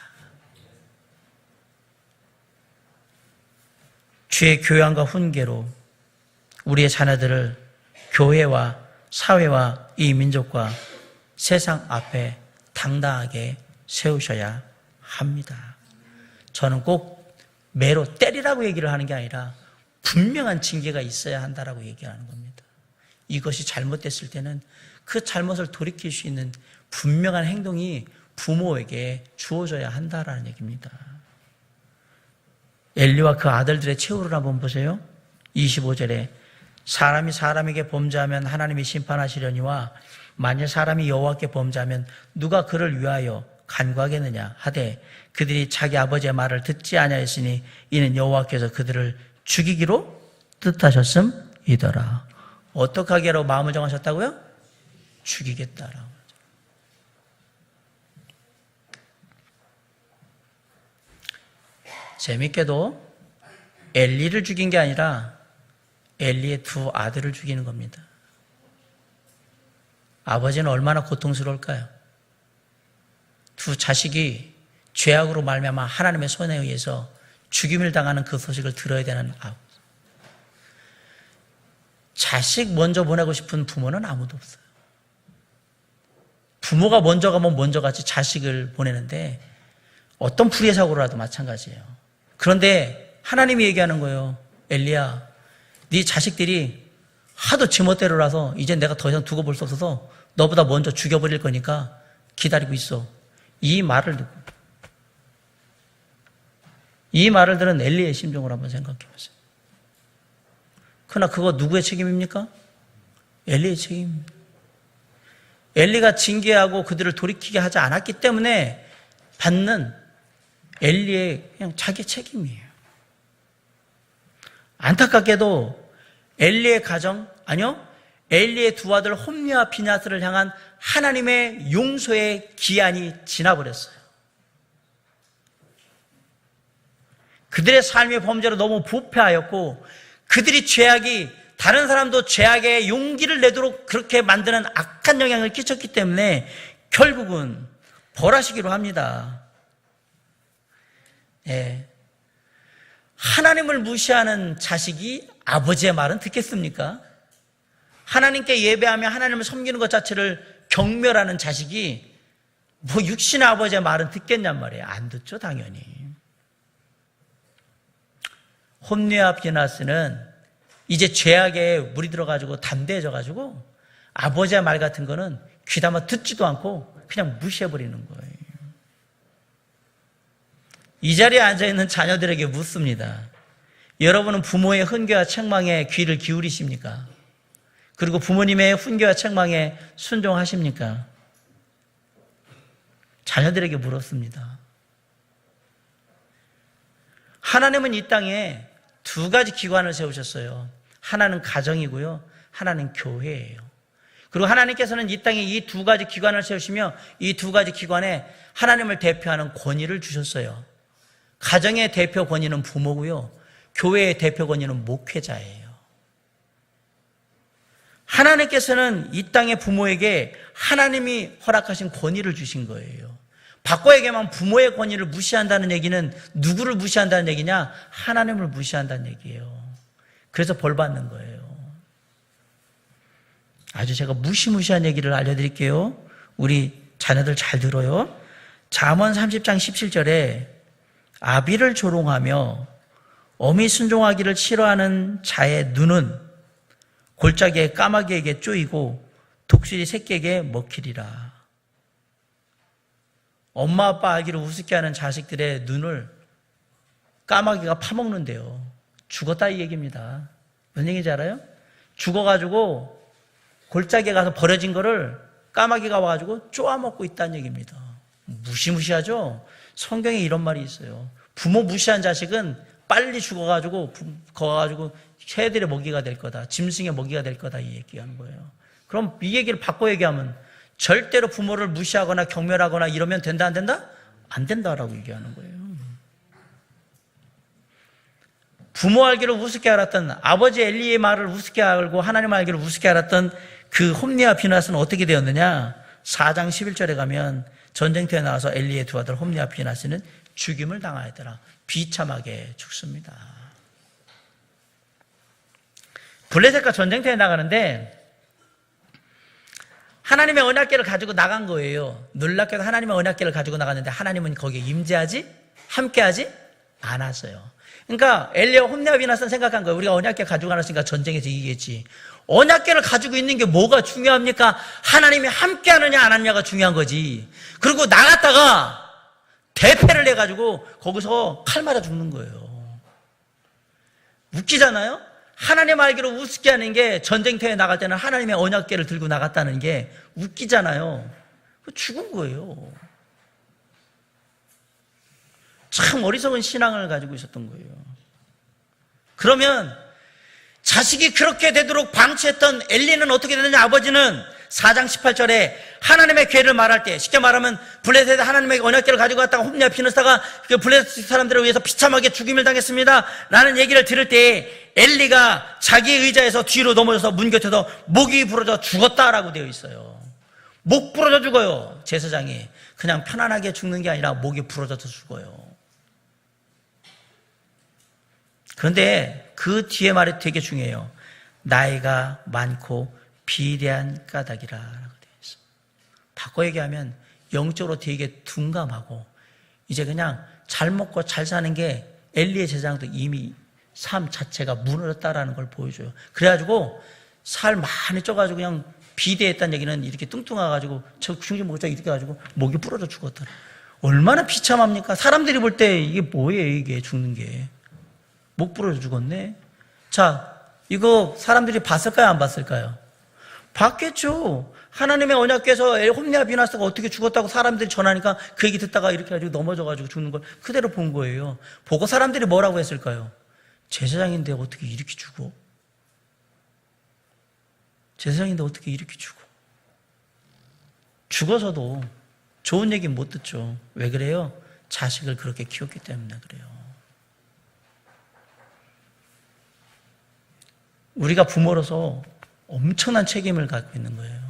주의 교양과 훈계로 우리의 자녀들을 교회와 사회와 이 민족과 세상 앞에 당당하게 세우셔야 합니다. 저는 꼭 매로 때리라고 얘기를 하는 게 아니라 분명한 징계가 있어야 한다라고 얘기하는 겁니다. 이것이 잘못됐을 때는 그 잘못을 돌이킬 수 있는 분명한 행동이 부모에게 주어져야 한다라는 얘기입니다. 엘리와 그 아들들의 최후를 한번 보세요. 25절에 사람이 사람에게 범죄하면 하나님이 심판하시려니와 만일 사람이 여호와께 범죄하면 누가 그를 위하여 간구하겠느냐 하되 그들이 자기 아버지의 말을 듣지 아니하였으니 이는 여호와께서 그들을 죽이기로 뜻하셨음이더라. 어떻게 하기로 마음을 정하셨다고요? 죽이겠다라고. 재밌게도 엘리를 죽인 게 아니라 엘리의 두 아들을 죽이는 겁니다. 아버지는 얼마나 고통스러울까요? 두 자식이 죄악으로 말미암아 하나님의 손에 의해서 죽임을 당하는 그 소식을 들어야 되는 아버지. 자식 먼저 보내고 싶은 부모는 아무도 없어요. 부모가 먼저 가면 먼저 같이 자식을 보내는데 어떤 불의의 사고라도 마찬가지예요. 그런데 하나님이 얘기하는 거예요. 엘리야, 네 자식들이 하도 지멋대로라서 이제 내가 더 이상 두고 볼 수 없어서 너보다 먼저 죽여버릴 거니까 기다리고 있어. 이 말을 듣고, 이 말을 들은 엘리의 심정을 한번 생각해 보세요. 그러나 그거 누구의 책임입니까? 엘리의 책임입니다. 엘리가 징계하고 그들을 돌이키게 하지 않았기 때문에 받는 엘리의 그냥 자기 책임이에요. 안타깝게도 엘리의 가정, 아니요, 엘리의 두 아들 홈리와 비냐스를 향한 하나님의 용서의 기한이 지나버렸어요. 그들의 삶의 범죄로 너무 부패하였고 그들이 죄악이 다른 사람도 죄악에 용기를 내도록 그렇게 만드는 악한 영향을 끼쳤기 때문에 결국은 벌하시기로 합니다. 예. 하나님을 무시하는 자식이 아버지의 말은 듣겠습니까? 하나님께 예배하며 하나님을 섬기는 것 자체를 경멸하는 자식이 뭐 육신의 아버지의 말은 듣겠냔 말이에요. 안 듣죠, 당연히. 홈리와 비나스는 이제 죄악에 물이 들어가지고 담대해져가지고 아버지의 말 같은 거는 귀담아 듣지도 않고 그냥 무시해버리는 거예요. 이 자리에 앉아있는 자녀들에게 묻습니다. 여러분은 부모의 훈계와 책망에 귀를 기울이십니까? 그리고 부모님의 훈계와 책망에 순종하십니까? 자녀들에게 물었습니다. 하나님은 이 땅에 두 가지 기관을 세우셨어요. 하나는 가정이고요. 하나는 교회예요. 그리고 하나님께서는 이 땅에 이 두 가지 기관을 세우시며 이 두 가지 기관에 하나님을 대표하는 권위를 주셨어요. 가정의 대표 권위는 부모고요. 교회의 대표 권위는 목회자예요. 하나님께서는 이 땅의 부모에게 하나님이 허락하신 권위를 주신 거예요. 바꿔 얘기하면 부모의 권위를 무시한다는 얘기는 누구를 무시한다는 얘기냐? 하나님을 무시한다는 얘기예요. 그래서 벌 받는 거예요. 아주 제가 무시무시한 얘기를 알려드릴게요. 우리 자녀들 잘 들어요. 잠언 30장 17절에 아비를 조롱하며 어미 순종하기를 싫어하는 자의 눈은 골짜기에 까마귀에게 쪼이고 독수리 새끼에게 먹히리라. 엄마 아빠 아기를 우습게 하는 자식들의 눈을 까마귀가 파먹는데요. 죽었다 이 얘기입니다. 무슨 얘기인지 알아요? 죽어가지고 골짜기에 가서 버려진 거를 까마귀가 와가지고 쪼아먹고 있다는 얘기입니다. 무시무시하죠? 성경에 이런 말이 있어요. 부모 무시한 자식은 빨리 죽어가지고 거가지고 새들의 먹이가 될 거다. 짐승의 먹이가 될 거다. 이 얘기하는 거예요. 그럼 이 얘기를 바꿔 얘기하면 절대로 부모를 무시하거나 경멸하거나 이러면 된다 안 된다? 안 된다라고 얘기하는 거예요. 부모 알기를 우습게 알았던 아버지 엘리의 말을 우습게 알고 하나님 알기를 우습게 알았던 그 홈리와 비나스는 어떻게 되었느냐? 4장 11절에 가면 전쟁터에 나와서 엘리의 두 아들 홈리와 비나스는 죽임을 당하였더라. 비참하게 죽습니다. 블레셋과 전쟁터에 나가는데 하나님의 언약궤를 가지고 나간 거예요. 놀랍게도 하나님의 언약궤를 가지고 나갔는데 하나님은 거기에 임재하지? 함께하지? 않았어요. 그러니까 엘리야와 홈리와 비나스는 생각한 거예요. 우리가 언약궤 가지고 가놨으니까 전쟁에서 이기겠지. 언약궤를 가지고 있는 게 뭐가 중요합니까? 하나님이 함께하느냐 안 하느냐가 중요한 거지. 그리고 나갔다가 대패를 해가지고 거기서 칼 맞아 죽는 거예요. 웃기잖아요? 하나님 알기로 우습게 하는 게 전쟁터에 나갈 때는 하나님의 언약궤를 들고 나갔다는 게 웃기잖아요. 죽은 거예요. 참 어리석은 신앙을 가지고 있었던 거예요. 그러면 자식이 그렇게 되도록 방치했던 엘리는 어떻게 되느냐? 아버지는 4장 18절에 하나님의 궤를 말할 때, 쉽게 말하면 블레셋에 하나님의 언약궤를 가지고 갔다가 홈리와 비나스가 그 블레셋 사람들을 위해서 비참하게 죽임을 당했습니다 라는 얘기를 들을 때 엘리가 자기 의자에서 뒤로 넘어져서 문 곁에서 목이 부러져 죽었다라고 되어 있어요. 목 부러져 죽어요. 제사장이 그냥 편안하게 죽는 게 아니라 목이 부러져서 죽어요. 그런데 그 뒤에 말이 되게 중요해요. 나이가 많고 비대한 까닭이라 라고 되어 있어. 바꿔 얘기하면 영적으로 되게 둔감하고 이제 그냥 잘 먹고 잘 사는 게 엘리의 제사장도 이미 삶 자체가 무너졌다라는 걸 보여줘요. 그래가지고 살 많이 쪄가지고 그냥 비대했다는 얘기는 이렇게 뚱뚱해가지고 저 중심 먹자 이렇게 해가지고 목이 부러져 죽었더라. 얼마나 비참합니까? 사람들이 볼 때 이게 뭐예요? 이게 죽는 게. 목 부러져 죽었네. 자, 이거 사람들이 봤을까요? 안 봤을까요? 봤겠죠. 하나님의 언약궤에서 홈리와 비나스가 어떻게 죽었다고 사람들이 전하니까 그 얘기 듣다가 이렇게 가지고 넘어져가지고 죽는 걸 그대로 본 거예요. 보고 사람들이 뭐라고 했을까요? 제사장인데 어떻게 이렇게 죽어? 제사장인데 어떻게 이렇게 죽어? 죽어서도 좋은 얘기 못 듣죠. 왜 그래요? 자식을 그렇게 키웠기 때문에 그래요. 우리가 부모로서 엄청난 책임을 갖고 있는 거예요.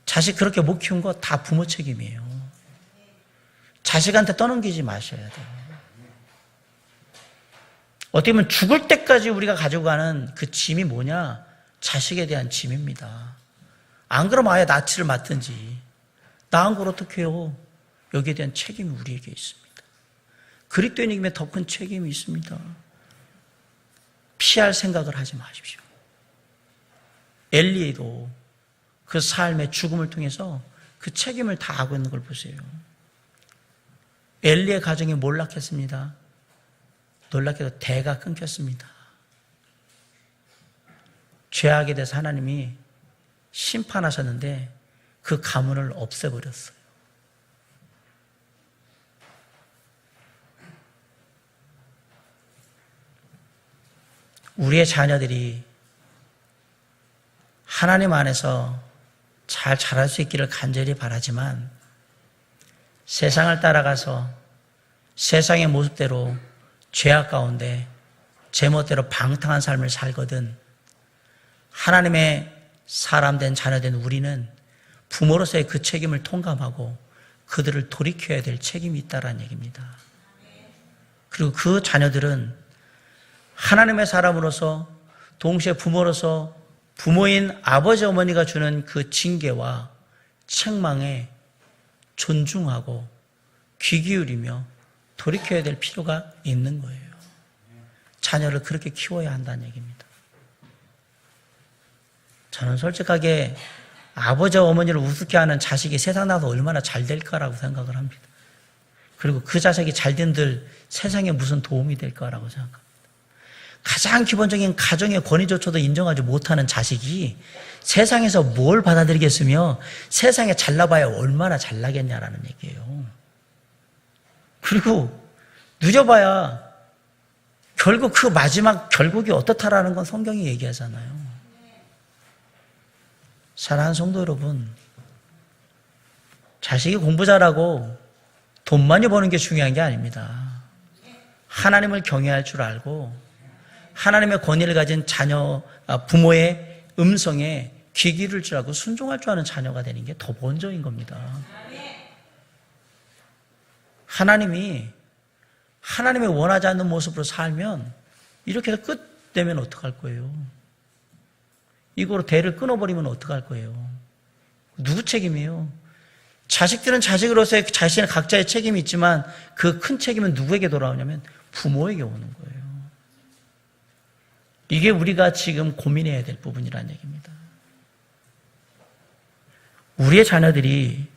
자식 그렇게 못 키운 거 다 부모 책임이에요. 자식한테 떠넘기지 마셔야 돼요. 어떻게 보면 죽을 때까지 우리가 가지고 가는 그 짐이 뭐냐? 자식에 대한 짐입니다. 안 그러면 아예 나치를 맞든지. 나은 걸 어떻게 해요? 여기에 대한 책임이 우리에게 있습니다. 그리스도인에게 더 큰 책임이 있습니다. 피할 생각을 하지 마십시오. 엘리도 그 삶의 죽음을 통해서 그 책임을 다하고 있는 걸 보세요. 엘리의 가정이 몰락했습니다. 놀랍게도 대가 끊겼습니다. 죄악에 대해서 하나님이 심판하셨는데 그 가문을 없애버렸어요. 우리의 자녀들이 하나님 안에서 잘 자랄 수 있기를 간절히 바라지만 세상을 따라가서 세상의 모습대로 죄악 가운데 제멋대로 방탕한 삶을 살거든 하나님의 사람 된 자녀 된 우리는 부모로서의 그 책임을 통감하고 그들을 돌이켜야 될 책임이 있다는 얘기입니다. 그리고 그 자녀들은 하나님의 사람으로서 동시에 부모로서 부모인 아버지 어머니가 주는 그 징계와 책망에 존중하고 귀 기울이며 돌이켜야 될 필요가 있는 거예요. 자녀를 그렇게 키워야 한다는 얘기입니다. 저는 솔직하게 아버지 어머니를 우습게 하는 자식이 세상 나가서 얼마나 잘 될까라고 생각을 합니다. 그리고 그 자식이 잘 된들 세상에 무슨 도움이 될까라고 생각합니다. 가장 기본적인 가정의 권위조차도 인정하지 못하는 자식이 세상에서 뭘 받아들이겠으며 세상에 잘나봐야 얼마나 잘나겠냐라는 얘기예요. 그리고 늦어봐야 결국 그 마지막 결국이 어떻다라는 건 성경이 얘기하잖아요. 사랑하는 성도 여러분, 자식이 공부 잘하고 돈 많이 버는 게 중요한 게 아닙니다. 하나님을 경외할 줄 알고 하나님의 권위를 가진 부모의 음성에 귀 기울일 줄 알고 순종할 줄 아는 자녀가 되는 게 더 먼저인 겁니다. 하나님이 원하지 않는 모습으로 살면 이렇게 해서 끝내면 어떡할 거예요? 이거로 대를 끊어버리면 어떡할 거예요? 누구 책임이에요? 자식들은 자식으로서의 자신의 각자의 책임이 있지만 그 큰 책임은 누구에게 돌아오냐면 부모에게 오는 거예요. 이게 우리가 지금 고민해야 될 부분이라는 얘기입니다. 우리의 자녀들이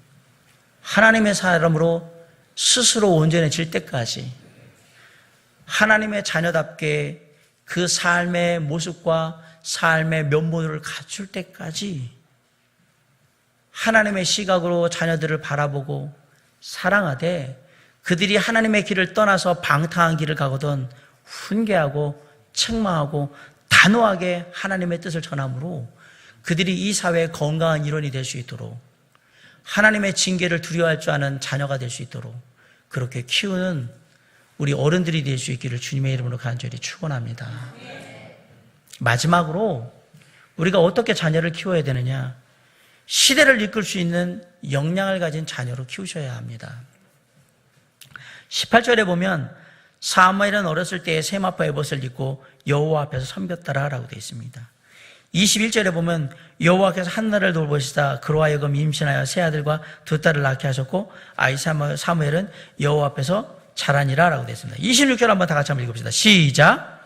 하나님의 사람으로 스스로 온전해질 때까지 하나님의 자녀답게 그 삶의 모습과 삶의 면모를 갖출 때까지 하나님의 시각으로 자녀들을 바라보고 사랑하되 그들이 하나님의 길을 떠나서 방탕한 길을 가거든 훈계하고 책망하고 단호하게 하나님의 뜻을 전함으로 그들이 이 사회의 건강한 일원이 될 수 있도록 하나님의 징계를 두려워할 줄 아는 자녀가 될 수 있도록 그렇게 키우는 우리 어른들이 될 수 있기를 주님의 이름으로 간절히 축원합니다. 마지막으로 우리가 어떻게 자녀를 키워야 되느냐? 시대를 이끌 수 있는 역량을 가진 자녀로 키우셔야 합니다. 18절에 보면 사무엘은 어렸을 때에 세마포 에봇을 입고 여호와 앞에서 섬겼더라라고 되어 있습니다. 21절에 보면 여호와께서 한나를 돌보시다 그로 하여금 임신하여 세 아들과 두 딸을 낳게 하셨고 아이 사무엘은 여호와 앞에서 자라니라라고 되어 있습니다. 26절 한번 다 같이 한번 읽읍시다. 시작.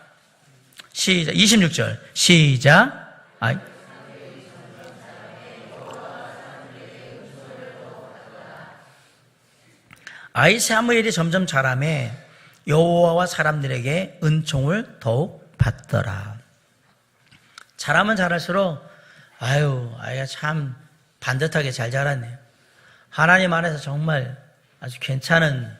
26절 시작. 아이 사무엘이 점점 자라매 여호와와 사람들에게 은총을 더욱 받더라. 자라면 자랄수록 아이가 참 반듯하게 잘 자랐네요. 하나님 안에서 정말 아주 괜찮은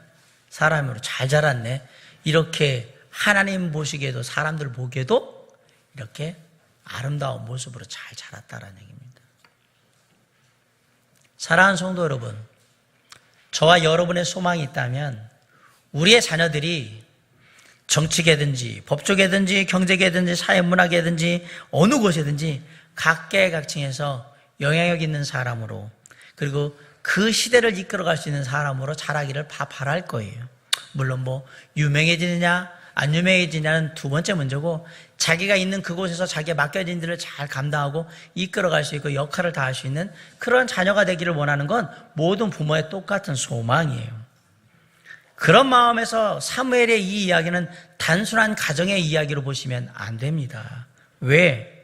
사람으로 잘 자랐네. 이렇게 하나님 보시기에도 사람들 보기에도 이렇게 아름다운 모습으로 잘 자랐다라는 얘기입니다. 사랑하는 성도 여러분, 저와 여러분의 소망이 있다면 우리의 자녀들이 정치계든지 법조계든지 경제계든지 사회문화계든지 어느 곳이든지 각계각층에서 영향력 있는 사람으로 그리고 그 시대를 이끌어갈 수 있는 사람으로 자라기를 바랄 거예요. 물론 유명해지느냐 안 유명해지냐는 두 번째 문제고 자기가 있는 그곳에서 자기가 맡겨진 일을 잘 감당하고 이끌어갈 수 있고 역할을 다할 수 있는 그런 자녀가 되기를 원하는 건 모든 부모의 똑같은 소망이에요. 그런 마음에서 사무엘의 이 이야기는 단순한 가정의 이야기로 보시면 안 됩니다. 왜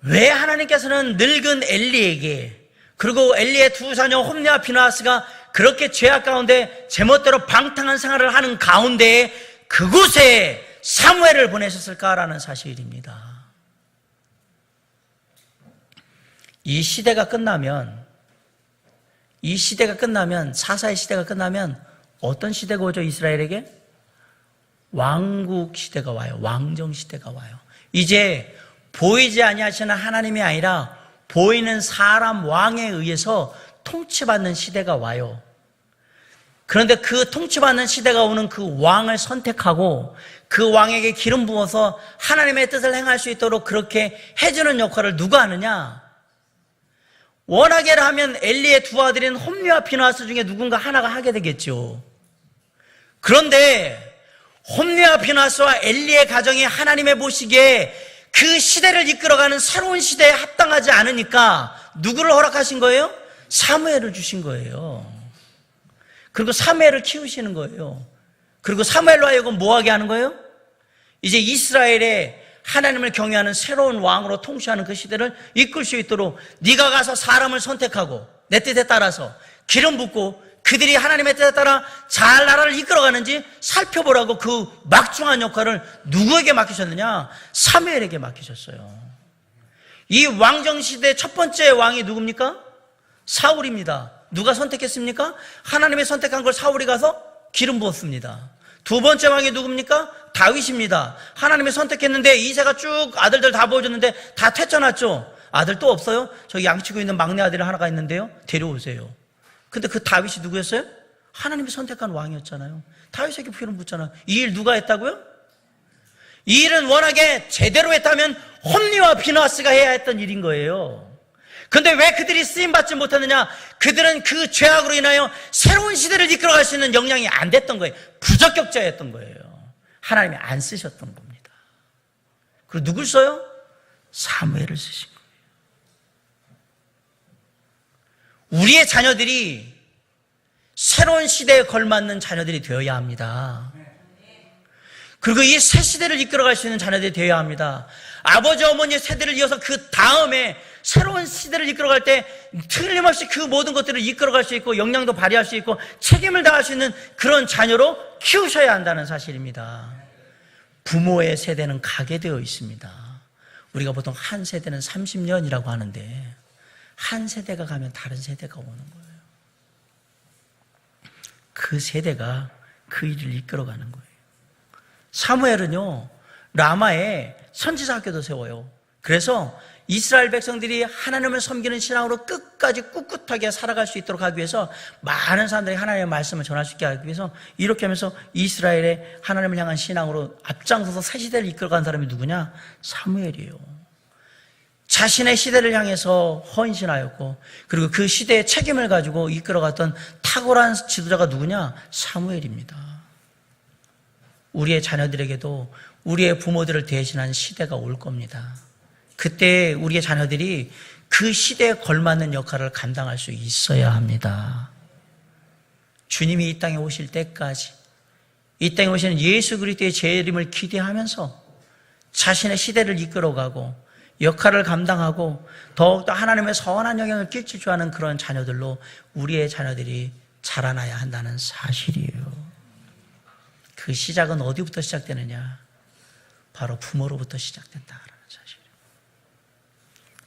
하나님께서는 늙은 엘리에게 그리고 엘리의 두 자녀 홈리와 비느하스가 그렇게 죄악 가운데 제멋대로 방탕한 생활을 하는 가운데에 그곳에 사무엘을 보내셨을까라는 사실입니다. 이 시대가 끝나면 사사의 시대가 끝나면 어떤 시대가 오죠? 이스라엘에게? 왕국 시대가 와요. 왕정 시대가 와요. 이제 보이지 아니하시는 하나님이 아니라 보이는 사람 왕에 의해서 통치받는 시대가 와요. 그런데 그 통치받는 시대가 오는 그 왕을 선택하고 그 왕에게 기름 부어서 하나님의 뜻을 행할 수 있도록 그렇게 해주는 역할을 누가 하느냐? 워낙에라 하면 엘리의 두 아들인 홈리와 비느하스 중에 누군가 하나가 하게 되겠죠. 그런데 홈리와 비느하스와 엘리의 가정이 하나님의 보시기에 그 시대를 이끌어가는 새로운 시대에 합당하지 않으니까 누구를 허락하신 거예요? 사무엘을 주신 거예요. 그리고 사무엘을 키우시는 거예요. 그리고 사무엘로 하여금 뭐하게 하는 거예요? 이제 이스라엘의 하나님을 경외하는 새로운 왕으로 통치하는 그 시대를 이끌 수 있도록 네가 가서 사람을 선택하고 내 뜻에 따라서 기름 붓고 그들이 하나님의 뜻에 따라 잘 나라를 이끌어가는지 살펴보라고 그 막중한 역할을 누구에게 맡기셨느냐? 사무엘에게 맡기셨어요. 이 왕정시대 첫 번째 왕이 누굽니까? 사울입니다. 누가 선택했습니까? 하나님이 선택한 걸 사울이 가서 기름 부었습니다. 두 번째 왕이 누굽니까? 다윗입니다. 하나님이 선택했는데 이새가 쭉 아들들 다 보여줬는데 다 퇴짜났죠. 아들 또 없어요? 저기 양치고 있는 막내 아들이 하나가 있는데요, 데려오세요. 근데 그 다윗이 누구였어요? 하나님이 선택한 왕이었잖아요. 다윗에게 기름 붓잖아요. 이 일 누가 했다고요? 이 일은 워낙에 제대로 했다면 홈리와 비느하스가 해야 했던 일인 거예요. 근데 왜 그들이 쓰임받지 못했느냐? 그들은 그 죄악으로 인하여 새로운 시대를 이끌어갈 수 있는 역량이 안 됐던 거예요. 부적격자였던 거예요. 하나님이 안 쓰셨던 겁니다. 그리고 누굴 써요? 사무엘을 쓰신 거예요. 우리의 자녀들이 새로운 시대에 걸맞는 자녀들이 되어야 합니다. 그리고 이 새 시대를 이끌어갈 수 있는 자녀들이 되어야 합니다. 아버지 어머니의 세대를 이어서 그 다음에 새로운 시대를 이끌어갈 때 틀림없이 그 모든 것들을 이끌어갈 수 있고 역량도 발휘할 수 있고 책임을 다할 수 있는 그런 자녀로 키우셔야 한다는 사실입니다. 부모의 세대는 가게 되어 있습니다. 우리가 보통 한 세대는 30년이라고 하는데 한 세대가 가면 다른 세대가 오는 거예요. 그 세대가 그 일을 이끌어가는 거예요. 사무엘은요, 라마에 선지자 학교도 세워요. 그래서 이스라엘 백성들이 하나님을 섬기는 신앙으로 끝까지 꿋꿋하게 살아갈 수 있도록 하기 위해서 많은 사람들이 하나님의 말씀을 전할 수 있게 하기 위해서 이렇게 하면서 이스라엘의 하나님을 향한 신앙으로 앞장서서 새 시대를 이끌어간 사람이 누구냐? 사무엘이에요. 자신의 시대를 향해서 헌신하였고 그리고 그 시대의 책임을 가지고 이끌어갔던 탁월한 지도자가 누구냐? 사무엘입니다. 우리의 자녀들에게도 우리의 부모들을 대신한 시대가 올 겁니다. 그때 우리의 자녀들이 그 시대에 걸맞는 역할을 감당할 수 있어야 합니다. 주님이 이 땅에 오실 때까지 이 땅에 오시는 예수 그리스도의 재림을 기대하면서 자신의 시대를 이끌어가고 역할을 감당하고 더욱더 하나님의 선한 영향을 끼칠 줄 아는 그런 자녀들로 우리의 자녀들이 자라나야 한다는 사실이에요. 그 시작은 어디부터 시작되느냐? 바로 부모로부터 시작된다라는 사실이에요.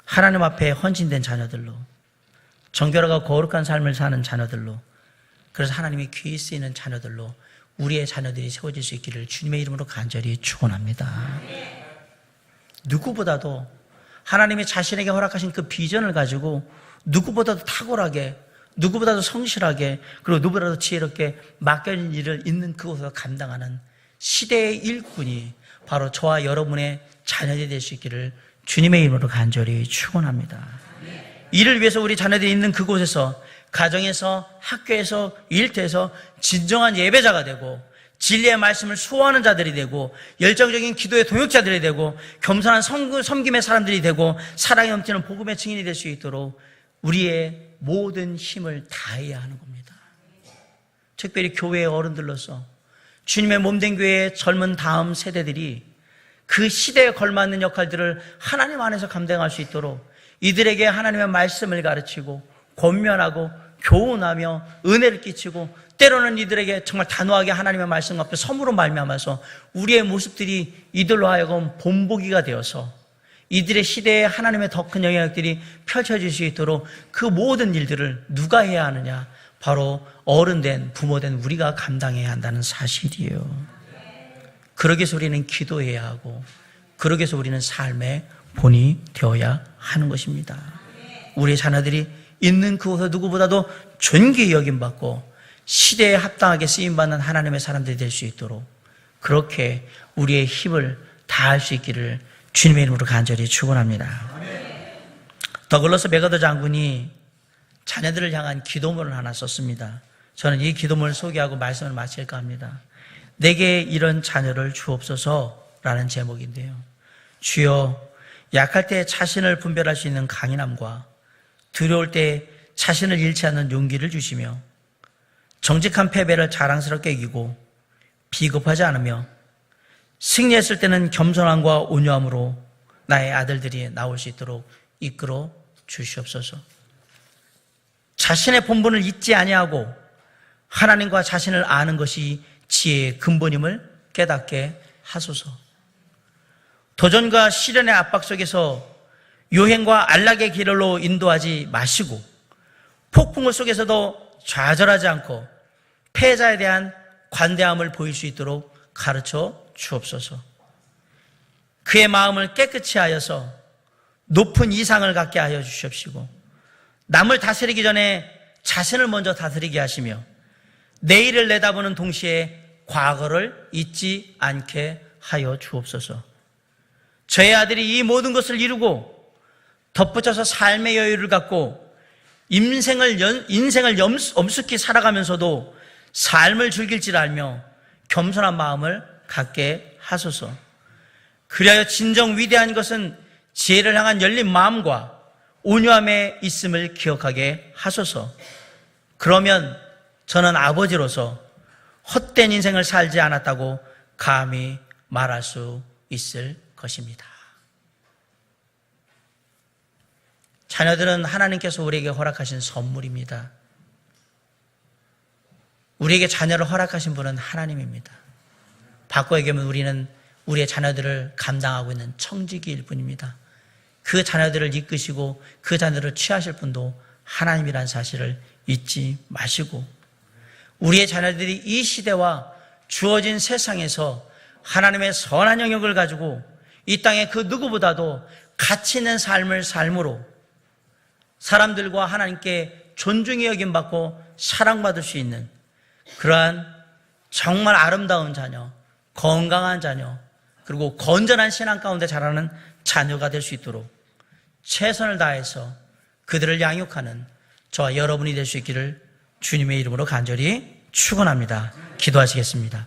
하나님 앞에 헌신된 자녀들로, 정결하고 거룩한 삶을 사는 자녀들로, 그래서 하나님이 귀히 쓰이는 자녀들로 우리의 자녀들이 세워질 수 있기를 주님의 이름으로 간절히 축원합니다. 누구보다도 하나님이 자신에게 허락하신 그 비전을 가지고 누구보다도 탁월하게, 누구보다도 성실하게, 그리고 누구보다도 지혜롭게 맡겨진 일을 있는 그곳에서 감당하는 시대의 일꾼이 바로 저와 여러분의 자녀들이 될 수 있기를 주님의 이름으로 간절히 축원합니다. 이를 위해서 우리 자녀들이 있는 그곳에서, 가정에서, 학교에서, 일터에서 진정한 예배자가 되고 진리의 말씀을 수호하는 자들이 되고 열정적인 기도의 동역자들이 되고 겸손한 섬김의 사람들이 되고 사랑이 넘치는 복음의 증인이 될 수 있도록 우리의 모든 힘을 다해야 하는 겁니다. 특별히 교회의 어른들로서 주님의 몸된 교회의 젊은 다음 세대들이 그 시대에 걸맞는 역할들을 하나님 안에서 감당할 수 있도록 이들에게 하나님의 말씀을 가르치고 권면하고 교훈하며 은혜를 끼치고 때로는 이들에게 정말 단호하게 하나님의 말씀 앞에 섬으로 말미암아서 우리의 모습들이 이들로 하여금 본보기가 되어서 이들의 시대에 하나님의 더 큰 영향력들이 펼쳐질 수 있도록 그 모든 일들을 누가 해야 하느냐? 바로 어른된 부모된 우리가 감당해야 한다는 사실이에요. 그러기 위해서 우리는 기도해야 하고 그러기 위해서 우리는 삶의 본이 되어야 하는 것입니다. 우리의 자녀들이 있는 그곳에 누구보다도 존귀히 여김받고 시대에 합당하게 쓰임받는 하나님의 사람들이 될 수 있도록 그렇게 우리의 힘을 다할 수 있기를 주님의 이름으로 간절히 축원합니다. 더글러스 맥어더 장군이 자녀들을 향한 기도문을 하나 썼습니다. 저는 이 기도문을 소개하고 말씀을 마칠까 합니다. 내게 이런 자녀를 주옵소서라는 제목인데요. 주여, 약할 때 자신을 분별할 수 있는 강인함과 두려울 때 자신을 잃지 않는 용기를 주시며 정직한 패배를 자랑스럽게 이기고 비겁하지 않으며 승리했을 때는 겸손함과 온유함으로 나의 아들들이 나올 수 있도록 이끌어 주시옵소서. 자신의 본분을 잊지 아니하고 하나님과 자신을 아는 것이 지혜의 근본임을 깨닫게 하소서. 도전과 시련의 압박 속에서 요행과 안락의 길로 인도하지 마시고 폭풍우 속에서도 좌절하지 않고 패자에 대한 관대함을 보일 수 있도록 가르쳐 주옵소서. 그의 마음을 깨끗이 하여서 높은 이상을 갖게 하여 주시옵시고 남을 다스리기 전에 자신을 먼저 다스리게 하시며 내일을 내다보는 동시에 과거를 잊지 않게 하여 주옵소서. 저의 아들이 이 모든 것을 이루고 덧붙여서 삶의 여유를 갖고 인생을 엄숙히 살아가면서도 삶을 즐길 줄 알며 겸손한 마음을 갖게 하소서. 그리하여 진정 위대한 것은 지혜를 향한 열린 마음과 온유함에 있음을 기억하게 하소서. 그러면 저는 아버지로서 헛된 인생을 살지 않았다고 감히 말할 수 있을 것입니다. 자녀들은 하나님께서 우리에게 허락하신 선물입니다. 우리에게 자녀를 허락하신 분은 하나님입니다. 바꿔 얘기하면 우리는 우리의 자녀들을 감당하고 있는 청지기일 뿐입니다. 그 자녀들을 이끄시고 그 자녀를 취하실 분도 하나님이라는 사실을 잊지 마시고 우리의 자녀들이 이 시대와 주어진 세상에서 하나님의 선한 영역을 가지고 이 땅에 그 누구보다도 가치 있는 삶을 삶으로 사람들과 하나님께 존중이 여김받고 사랑받을 수 있는 그러한 정말 아름다운 자녀, 건강한 자녀, 그리고 건전한 신앙 가운데 자라는 자녀가 될 수 있도록 최선을 다해서 그들을 양육하는 저와 여러분이 될 수 있기를 주님의 이름으로 간절히 축원합니다. 기도하시겠습니다.